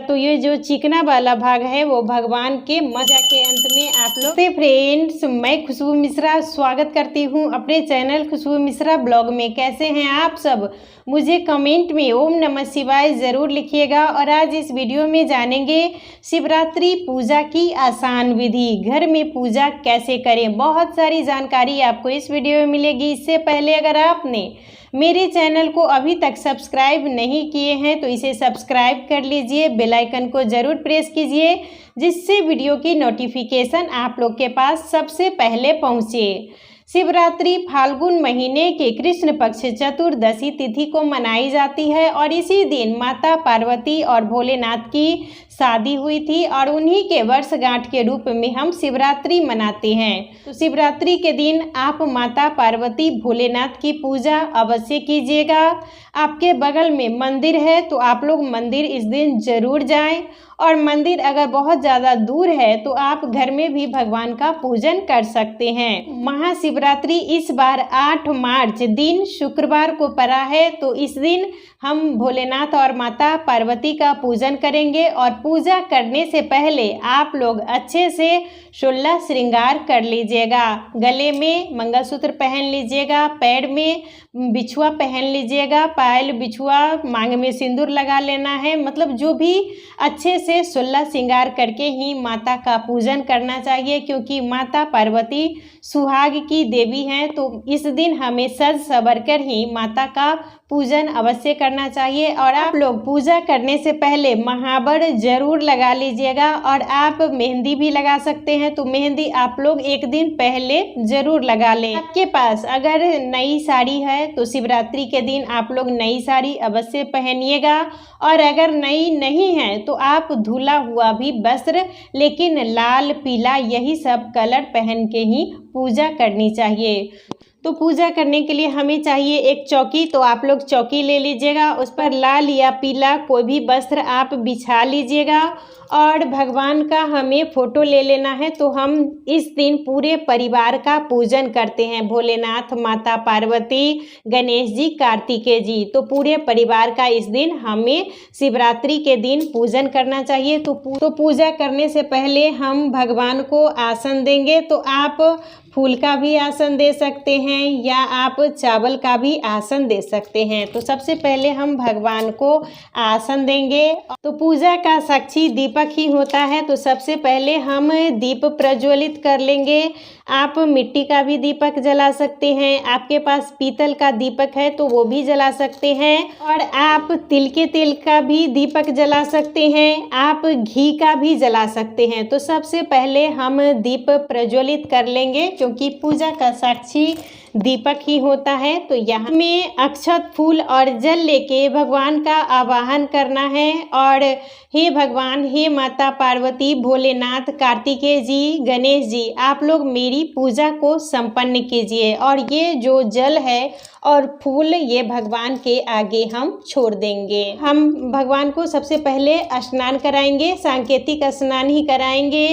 तो ये जो चिकना वाला भाग है वो भगवान के मजा के अंत में आप लोग से फ्रेंड्स, मैं खुशबू मिश्रा स्वागत करती हूँ अपने चैनल खुशबू मिश्रा ब्लॉग में। कैसे हैं आप सब? मुझे कमेंट में ओम नमः शिवाय ज़रूर लिखिएगा। और आज इस वीडियो में जानेंगे शिवरात्रि पूजा की आसान विधि, घर में पूजा कैसे करें। बहुत सारी जानकारी आपको इस वीडियो में मिलेगी। इससे पहले अगर आपने मेरे चैनल को अभी तक सब्सक्राइब नहीं किए हैं तो इसे सब्सक्राइब कर लीजिए, बेल आइकन को ज़रूर प्रेस कीजिए जिससे वीडियो की नोटिफिकेशन आप लोग के पास सबसे पहले पहुंचे। शिवरात्रि फाल्गुन महीने के कृष्ण पक्ष चतुर्दशी तिथि को मनाई जाती है और इसी दिन माता पार्वती और भोलेनाथ की शादी हुई थी और उन्हीं के वर्षगांठ के रूप में हम शिवरात्रि मनाते हैं। तो शिवरात्रि के दिन आप माता पार्वती भोलेनाथ की पूजा अवश्य कीजिएगा। आपके बगल में मंदिर है तो आप लोग मंदिर इस दिन जरूर जाएं, और मंदिर अगर बहुत ज़्यादा दूर है तो आप घर में भी भगवान का पूजन कर सकते हैं। महाशिवरात्रि इस बार 8 मार्च दिन शुक्रवार को पड़ा है, तो इस दिन हम भोलेनाथ और माता पार्वती का पूजन करेंगे। और पूजा करने से पहले आप लोग अच्छे से 16 श्रृंगार कर लीजिएगा। गले में मंगलसूत्र पहन लीजिएगा, पैर में बिछुआ पहन लीजिएगा, पायल बिछुआ, मांग में सिंदूर लगा लेना है। मतलब जो भी अच्छे से 16 श्रृंगार करके ही माता का पूजन करना चाहिए, क्योंकि माता पार्वती सुहाग की देवी हैं। तो इस दिन हमें सज सवर कर ही माता का पूजन अवश्य करना चाहिए। और आप लोग पूजा करने से पहले महावर जरूर लगा लीजिएगा। और आप मेहंदी भी लगा सकते हैं, तो मेहंदी आप लोग एक दिन पहले जरूर लगा लें। आपके पास अगर नई साड़ी है तो शिवरात्रि के दिन आप लोग नई साड़ी अवश्य पहनिएगा। और अगर नई नहीं है तो आप धुला हुआ भी वस्त्र, लेकिन लाल पीला यही सब कलर पहन के ही पूजा करनी चाहिए। तो पूजा करने के लिए हमें चाहिए एक चौकी, तो आप लोग चौकी ले लीजिएगा, उस पर लाल या पीला कोई भी वस्त्र आप बिछा लीजिएगा। और भगवान का हमें फ़ोटो ले लेना है। तो हम इस दिन पूरे परिवार का पूजन करते हैं, भोलेनाथ, माता पार्वती, गणेश जी, कार्तिकेय जी। तो पूरे परिवार का इस दिन हमें शिवरात्रि के दिन पूजन करना चाहिए। तो पूजा करने से पहले हम भगवान को आसन देंगे। तो आप फूल का भी आसन दे सकते हैं या आप चावल का भी आसन दे सकते हैं। तो सबसे पहले हम भगवान को आसन देंगे। तो पूजा का साक्षी दीपक ही होता है, तो सबसे पहले हम दीप प्रज्वलित कर लेंगे। आप मिट्टी का भी दीपक जला सकते हैं, आपके पास पीतल का दीपक है तो वो भी जला सकते हैं, और आप तिल के तेल का भी दीपक जला सकते हैं, आप घी का भी जला सकते हैं। तो सबसे पहले हम दीप प्रज्वलित कर लेंगे, क्योंकि पूजा का साक्षी दीपक ही होता है। तो यहाँ में अक्षत, फूल और जल लेके भगवान का आवाहन करना है। और हे भगवान, हे माता पार्वती, भोलेनाथ, कार्तिकेय जी, गणेश जी, आप लोग मेरी पूजा को संपन्न कीजिए। और ये जो जल है और फूल ये भगवान के आगे हम छोड़ देंगे। हम भगवान को सबसे पहले स्नान कराएंगे, सांकेतिक स्नान ही कराएंगे।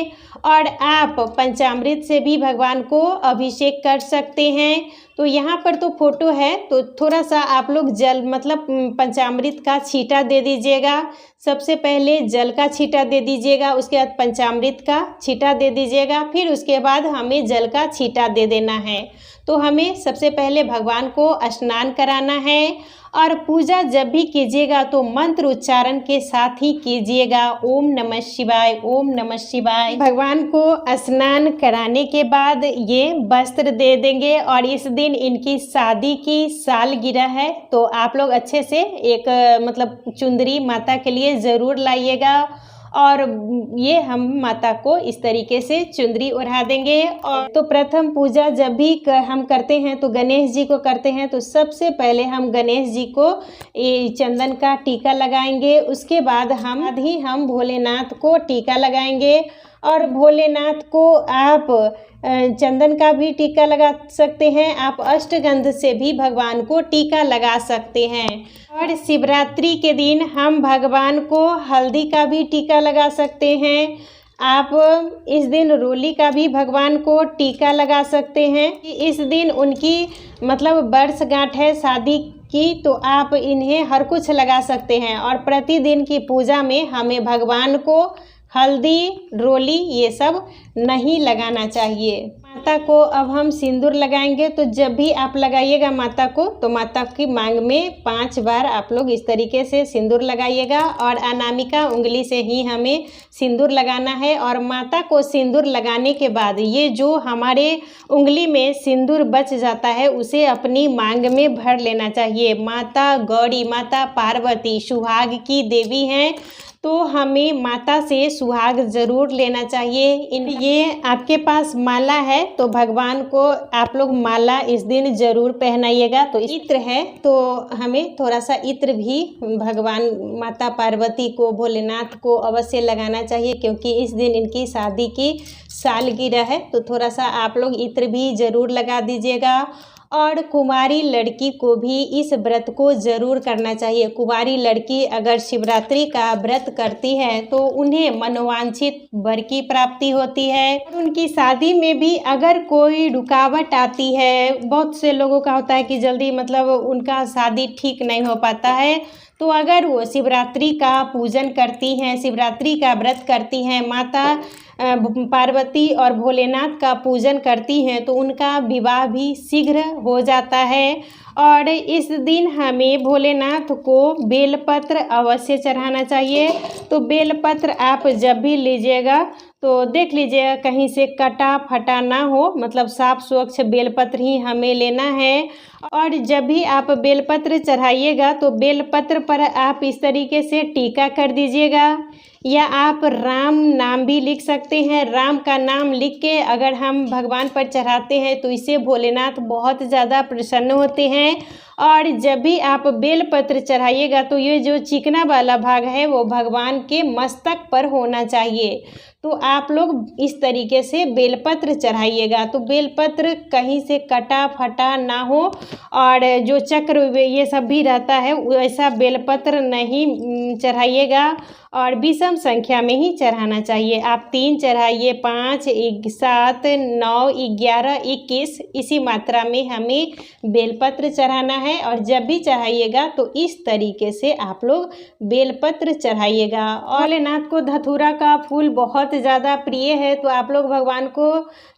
और आप पंचामृत से भी भगवान को अभिषेक कर सकते हैं। तो यहाँ पर तो फोटो है, तो थोड़ा सा आप लोग जल मतलब पंचामृत का छींटा दे दीजिएगा। सबसे पहले जल का छींटा दे दीजिएगा, उसके बाद पंचामृत का छींटा दे दीजिएगा, फिर उसके बाद हमें जल का छींटा दे देना है। तो हमें सबसे पहले भगवान को स्नान कराना है। और पूजा जब भी कीजिएगा तो मंत्र उच्चारण के साथ ही कीजिएगा, ओम नमः शिवाय, ओम नमः शिवाय। भगवान को स्नान कराने के बाद ये वस्त्र दे देंगे। और इस दिन इनकी शादी की सालगिरह है, तो आप लोग अच्छे से एक मतलब चुंदरी माता के लिए ज़रूर लाइएगा। और ये हम माता को इस तरीके से चुंदरी ओढ़ा देंगे। और तो प्रथम पूजा जब भी हम करते हैं तो गणेश जी को करते हैं, तो सबसे पहले हम गणेश जी को ये चंदन का टीका लगाएंगे। उसके बाद हम भोलेनाथ को टीका लगाएंगे। और भोलेनाथ को आप चंदन का भी टीका लगा सकते हैं, आप अष्टगंध से भी भगवान को टीका लगा सकते हैं। और शिवरात्रि के दिन हम भगवान को हल्दी का भी टीका लगा सकते हैं। आप इस दिन रोली का भी भगवान को टीका लगा सकते हैं। इस दिन उनकी मतलब वर्षगांठ है शादी की तो आप इन्हें हर कुछ लगा सकते हैं। और प्रतिदिन की पूजा में हमें भगवान को हल्दी, रोली ये सब नहीं लगाना चाहिए। माता को अब हम सिंदूर लगाएंगे, तो जब भी आप लगाइएगा माता को, तो माता की मांग में 5 बार आप लोग इस तरीके से सिंदूर लगाइएगा। और अनामिका उंगली से ही हमें सिंदूर लगाना है। और माता को सिंदूर लगाने के बाद ये जो हमारे उंगली में सिंदूर बच जाता है उसे अपनी मांग में भर लेना चाहिए। माता गौरी, माता पार्वती सुहाग की देवी हैं, तो हमें माता से सुहाग ज़रूर लेना चाहिए। ये आपके पास माला है तो भगवान को आप लोग माला इस दिन ज़रूर पहनाइएगा। तो इत्र है तो हमें थोड़ा सा इत्र भी भगवान माता पार्वती को, भोलेनाथ को अवश्य लगाना चाहिए, क्योंकि इस दिन इनकी शादी की सालगिरह है। तो थोड़ा सा आप लोग इत्र भी ज़रूर लगा दीजिएगा। और कुंवारी लड़की को भी इस व्रत को ज़रूर करना चाहिए। कुंवारी लड़की अगर शिवरात्रि का व्रत करती है तो उन्हें मनोवांछित वर की प्राप्ति होती है। और उनकी शादी में भी अगर कोई रुकावट आती है, बहुत से लोगों का होता है कि जल्दी मतलब उनका शादी ठीक नहीं हो पाता है, तो अगर वो शिवरात्रि का पूजन करती हैं, शिवरात्रि का व्रत करती हैं, माता पार्वती और भोलेनाथ का पूजन करती हैं, तो उनका विवाह भी शीघ्र हो जाता है। और इस दिन हमें भोलेनाथ को बेलपत्र अवश्य चढ़ाना चाहिए। तो बेलपत्र आप जब भी लीजिएगा तो देख लीजिएगा कहीं से कटा फटा ना हो, मतलब साफ स्वच्छ बेलपत्र ही हमें लेना है। और जब भी आप बेलपत्र चढ़ाइएगा तो बेलपत्र पर आप इस तरीके से टीका कर दीजिएगा, या आप राम नाम भी लिख सकते हैं। राम का नाम लिख के अगर हम भगवान पर चढ़ाते हैं तो इससे भोलेनाथ बहुत ज़्यादा प्रसन्न होते हैं। और जब भी आप बेलपत्र चढ़ाइएगा तो ये जो चिकना वाला भाग है वो भगवान के मस्तक पर होना चाहिए। तो आप लोग इस तरीके से बेलपत्र चढ़ाइएगा, तो बेलपत्र कहीं से कटा फटा ना हो। और जो चक्र ये सब भी रहता है वैसा बेलपत्र नहीं चढ़ाइएगा, और विषम संख्या में ही चढ़ाना चाहिए। आप 3 चढ़ाइए, 5, 7, 9, 11, 21 इसी मात्रा में हमें बेलपत्र चढ़ाना है। और जब भी चढ़ाइएगा तो इस तरीके से आप लोग बेलपत्र चढ़ाइएगा। और भोलेनाथ को धतूरा का फूल बहुत ज़्यादा प्रिय है, तो आप लोग भगवान को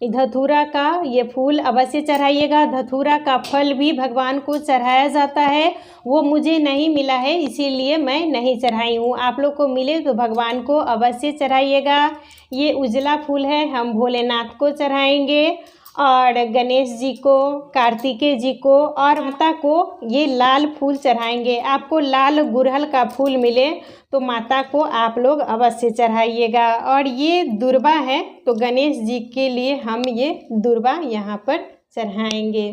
धतूरा का ये फूल अवश्य चढ़ाइएगा। धतूरा का फल भी भगवान को चढ़ाया जाता है, वो मुझे नहीं मिला है इसीलिए मैं नहीं चढ़ाई हूँ। आप लोग को मिले तो भगवान को अवश्य चढ़ाइएगा। ये उजला फूल है, हम भोलेनाथ को चढ़ाएंगे, और गणेश जी को, कार्तिकेय जी को और माता को ये लाल फूल चढ़ाएंगे। आपको लाल गुड़हल का फूल मिले तो माता को आप लोग अवश्य चढ़ाइएगा। और ये दुर्वा है तो गणेश जी के लिए हम ये दुर्वा यहाँ पर चढ़ाएंगे।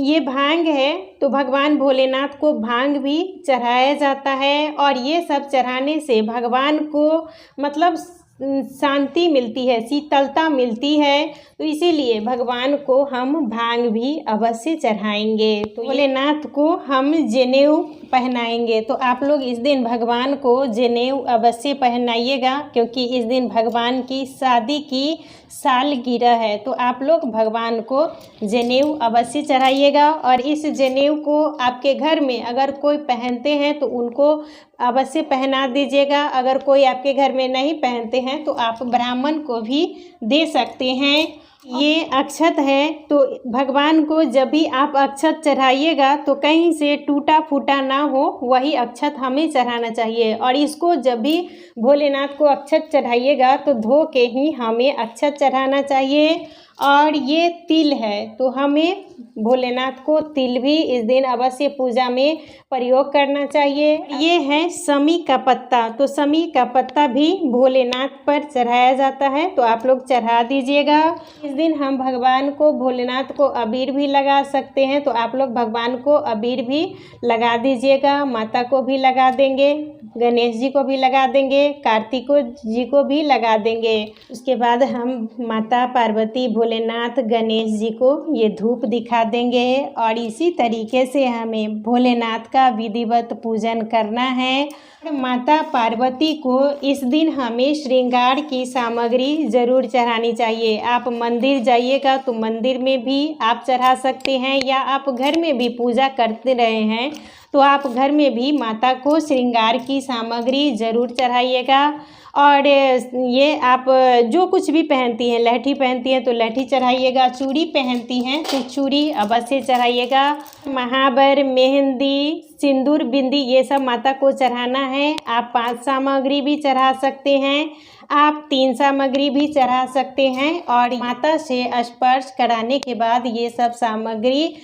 ये भांग है तो भगवान भोलेनाथ को भांग भी चढ़ाया जाता है। और ये सब चढ़ाने से भगवान को मतलब शांति मिलती है, शीतलता मिलती है, तो इसीलिए भगवान को हम भांग भी अवश्य चढ़ाएंगे। तो भोलेनाथ को हम जनेऊ पहनाएंगे, तो आप लोग इस दिन भगवान को जनेऊ अवश्य पहनाइएगा, क्योंकि इस दिन भगवान की शादी की सालगिरह है। तो आप लोग भगवान को जनेऊ अवश्य चढ़ाइएगा। और इस जनेऊ को आपके घर में अगर कोई पहनते हैं तो उनको अवश्य पहना दीजिएगा। अगर कोई आपके घर में नहीं पहनते हैं तो आप ब्राह्मण को भी दे सकते हैं। ये अक्षत है, तो भगवान को जब भी आप अक्षत चढ़ाइएगा तो कहीं से टूटा फूटा ना हो, वही अक्षत हमें चढ़ाना चाहिए। और इसको जब भी भोलेनाथ को अक्षत चढ़ाइएगा तो धो के ही हमें अक्षत चढ़ाना चाहिए। और ये तिल है, तो हमें भोलेनाथ को तिल भी इस दिन अवश्य पूजा में प्रयोग करना चाहिए। ये है समी का पत्ता, तो समी का पत्ता भी भोलेनाथ पर चढ़ाया जाता है, तो आप लोग चढ़ा दीजिएगा। इस दिन हम भगवान को, भोलेनाथ को अबीर भी लगा सकते हैं, तो आप लोग भगवान को अबीर भी लगा दीजिएगा, माता को भी लगा देंगे। गणेश जी को भी लगा देंगे, कार्तिको जी को भी लगा देंगे। उसके बाद हम माता पार्वती, भोलेनाथ, गणेश जी को ये धूप दिखा देंगे और इसी तरीके से हमें भोलेनाथ का विधिवत पूजन करना है। माता पार्वती को इस दिन हमें श्रृंगार की सामग्री ज़रूर चढ़ानी चाहिए। आप मंदिर जाइएगा तो मंदिर में भी आप चढ़ा सकते हैं, या आप घर में भी पूजा करते रहे हैं तो आप घर में भी माता को श्रृंगार की सामग्री ज़रूर चढ़ाइएगा। और ये आप जो कुछ भी पहनती हैं, लहठी पहनती हैं तो लहठी चढ़ाइएगा, चूड़ी पहनती हैं तो चूड़ी अवश्य चढ़ाइएगा। महावर, मेहंदी, सिंदूर, बिंदी ये सब माता को चढ़ाना है। आप 5 सामग्री भी चढ़ा सकते हैं, आप 3 सामग्री भी चढ़ा सकते हैं। और माता से स्पर्श कराने के बाद ये सब सामग्री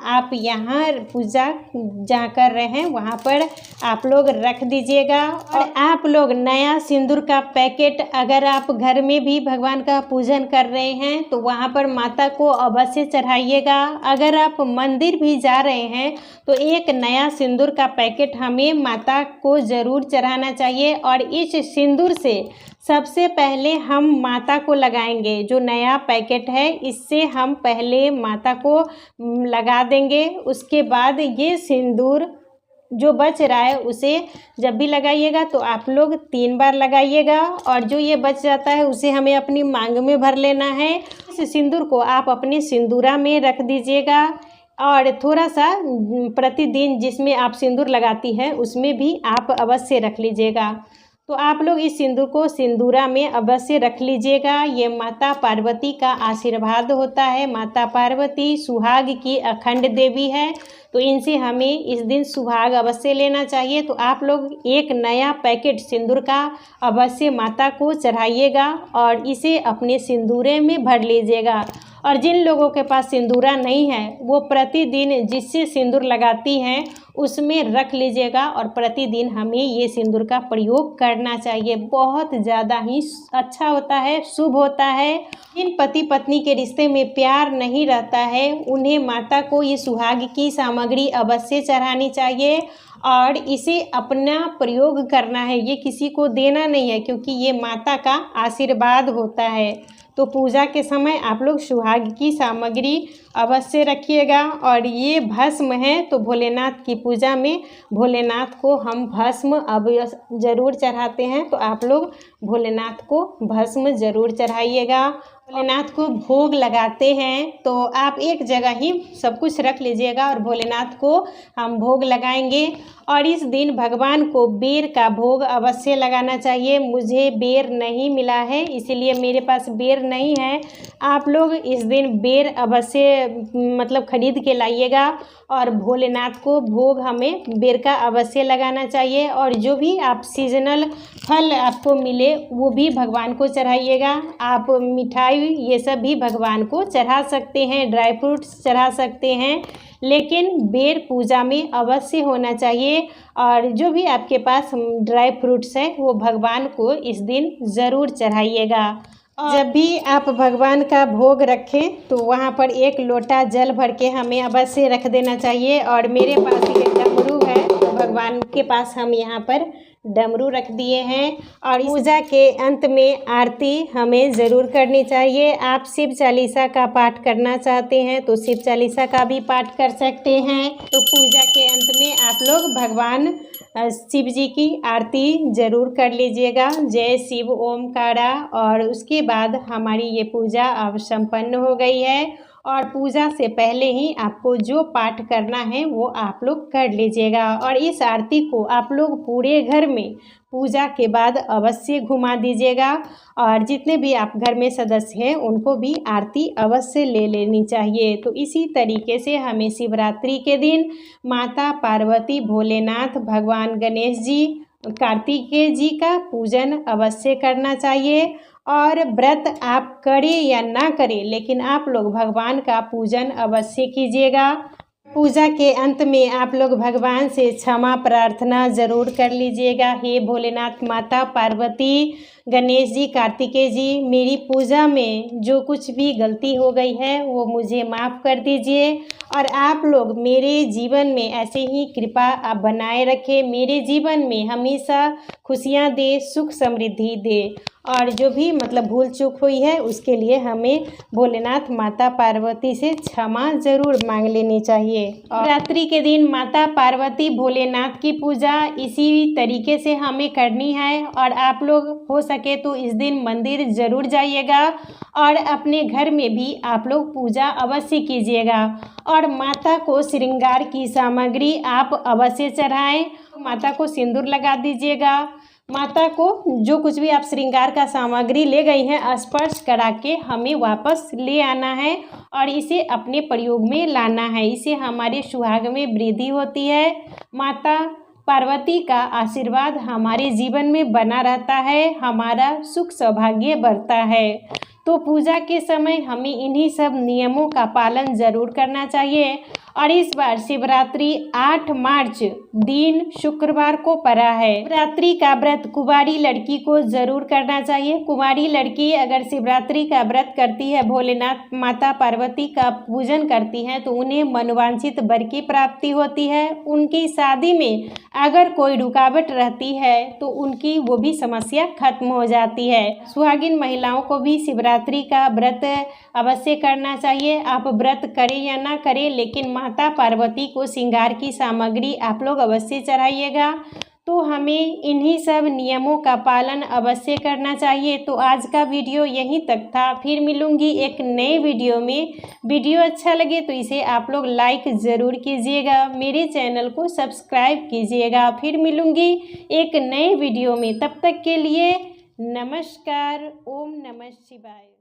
आप यहाँ पूजा जहाँ कर रहे हैं वहाँ पर आप लोग रख दीजिएगा। और आप लोग नया सिंदूर का पैकेट, अगर आप घर में भी भगवान का पूजन कर रहे हैं तो वहाँ पर माता को अवश्य चढ़ाइएगा। अगर आप मंदिर भी जा रहे हैं तो एक नया सिंदूर का पैकेट हमें माता को ज़रूर चढ़ाना चाहिए। और इस सिंदूर से सबसे पहले हम माता को लगाएंगे। जो नया पैकेट है इससे हम पहले माता को लगा देंगे। उसके बाद ये सिंदूर जो बच रहा है उसे जब भी लगाइएगा तो आप लोग 3 बार लगाइएगा, और जो ये बच जाता है उसे हमें अपनी मांग में भर लेना है। इस सिंदूर को आप अपने सिंदूरा में रख दीजिएगा, और थोड़ा सा प्रतिदिन जिसमें आप सिंदूर लगाती हैं उसमें भी आप अवश्य रख लीजिएगा। तो आप लोग इस सिंदूर को सिंदूरा में अवश्य रख लीजिएगा। ये माता पार्वती का आशीर्वाद होता है। माता पार्वती सुहाग की अखंड देवी है, तो इनसे हमें इस दिन सुहाग अवश्य लेना चाहिए। तो आप लोग एक नया पैकेट सिंदूर का अवश्य माता को चढ़ाइएगा और इसे अपने सिंदूरे में भर लीजिएगा। और जिन लोगों के पास सिंदूरा नहीं है वो प्रतिदिन जिससे सिंदूर लगाती हैं उसमें रख लीजिएगा, और प्रतिदिन हमें ये सिंदूर का प्रयोग करना चाहिए। बहुत ज़्यादा ही अच्छा होता है, शुभ होता है। जिन पति पत्नी के रिश्ते में प्यार नहीं रहता है उन्हें माता को ये सुहाग की सामग्री अवश्य चढ़ानी चाहिए और इसे अपना प्रयोग करना है। ये किसी को देना नहीं है, क्योंकि ये माता का आशीर्वाद होता है। तो पूजा के समय आप लोग सुहाग की सामग्री अवश्य रखिएगा। और ये भस्म है तो भोलेनाथ की पूजा में भोलेनाथ को हम भस्म अब ज़रूर चढ़ाते हैं, तो आप लोग भोलेनाथ को भस्म ज़रूर चढ़ाइएगा। भोलेनाथ को भोग लगाते हैं तो आप एक जगह ही सब कुछ रख लीजिएगा और भोलेनाथ को हम भोग लगाएंगे। और इस दिन भगवान को बेर का भोग अवश्य लगाना चाहिए। मुझे बेर नहीं मिला है इसीलिए मेरे पास बेर नहीं है। आप लोग इस दिन बेर अवश्य खरीद के लाइएगा और भोलेनाथ को भोग हमें बेर का अवश्य लगाना चाहिए। और जो भी आप सीजनल फल आपको मिले वो भी भगवान को चढ़ाइएगा। आप मिठाई ये सब भी भगवान को चढ़ा सकते हैं, ड्राई फ्रूट्स चढ़ा सकते हैं, लेकिन बेर पूजा में अवश्य होना चाहिए। और जो भी आपके पास ड्राई फ्रूट्स है वो भगवान को इस दिन ज़रूर चढ़ाइएगा। जब भी आप भगवान का भोग रखें तो वहाँ पर 1 लोटा जल भर के हमें अवश्य रख देना चाहिए। और मेरे पास ये डमरू है तो भगवान के पास हम यहाँ पर डमरू रख दिए हैं। और पूजा के अंत में आरती हमें ज़रूर करनी चाहिए। आप शिव चालीसा का पाठ करना चाहते हैं तो शिव चालीसा का भी पाठ कर सकते हैं। तो पूजा के अंत में आप लोग भगवान शिव जी की आरती ज़रूर कर लीजिएगा, जय शिव ओमकारा। और उसके बाद हमारी ये पूजा अब संपन्न हो गई है। और पूजा से पहले ही आपको जो पाठ करना है वो आप लोग कर लीजिएगा। और इस आरती को आप लोग पूरे घर में पूजा के बाद अवश्य घुमा दीजिएगा। और जितने भी आप घर में सदस्य हैं उनको भी आरती अवश्य ले लेनी चाहिए। तो इसी तरीके से हमें शिवरात्रि के दिन माता पार्वती, भोलेनाथ, भगवान गणेश जी, कार्तिकेय जी का पूजन अवश्य करना चाहिए। और व्रत आप करें या ना करें लेकिन आप लोग भगवान का पूजन अवश्य कीजिएगा। पूजा के अंत में आप लोग भगवान से क्षमा प्रार्थना ज़रूर कर लीजिएगा। हे भोलेनाथ, माता पार्वती, गणेश जी, कार्तिकेय जी, मेरी पूजा में जो कुछ भी गलती हो गई है वो मुझे माफ़ कर दीजिए और आप लोग मेरे जीवन में ऐसे ही कृपा आप बनाए रखें। मेरे जीवन में हमेशा खुशियाँ दे, सुख समृद्धि दे और जो भी मतलब भूल चूक हुई है उसके लिए हमें भोलेनाथ माता पार्वती से क्षमा ज़रूर मांग लेनी चाहिए। और रात्रि के दिन माता पार्वती भोलेनाथ की पूजा इसी तरीके से हमें करनी है और आप लोग हो सके तो इस दिन मंदिर ज़रूर जाइएगा और अपने घर में भी आप लोग पूजा अवश्य कीजिएगा और माता को श्रृंगार की सामग्री आप अवश्य चढ़ाएं। माता को सिंदूर लगा दीजिएगा। माता को जो कुछ भी आप श्रृंगार का सामग्री ले गई हैं स्पर्श करा के हमें वापस ले आना है और इसे अपने प्रयोग में लाना है। इससे हमारे सुहाग में वृद्धि होती है। माता पार्वती का आशीर्वाद हमारे जीवन में बना रहता है, हमारा सुख सौभाग्य बढ़ता है। तो पूजा के समय हमें इन्हीं सब नियमों का पालन ज़रूर करना चाहिए। और इस बार शिवरात्रि 8 मार्च दिन शुक्रवार को पड़ा है। शिवरात्रि का व्रत कुंवारी लड़की को ज़रूर करना चाहिए। कुंवारी लड़की अगर शिवरात्रि का व्रत करती है, भोलेनाथ माता पार्वती का पूजन करती हैं तो उन्हें मनोवांछित वर की प्राप्ति होती है। उनकी शादी में अगर कोई रुकावट रहती है तो उनकी वो भी समस्या खत्म हो जाती है। सुहागिन महिलाओं को भी शिवरात्रि का व्रत अवश्य करना चाहिए। आप व्रत करें या ना करें, लेकिन माता पार्वती को श्रृंगार की सामग्री आप लोग अवश्य चढ़ाइएगा। तो हमें इन्हीं सब नियमों का पालन अवश्य करना चाहिए। तो आज का वीडियो यहीं तक था। फिर मिलूंगी एक नए वीडियो में। वीडियो अच्छा लगे तो इसे आप लोग लाइक ज़रूर कीजिएगा, मेरे चैनल को सब्सक्राइब कीजिएगा। फिर मिलूंगी एक नए वीडियो में। तब तक के लिए नमस्कार। ओम नमः शिवाय।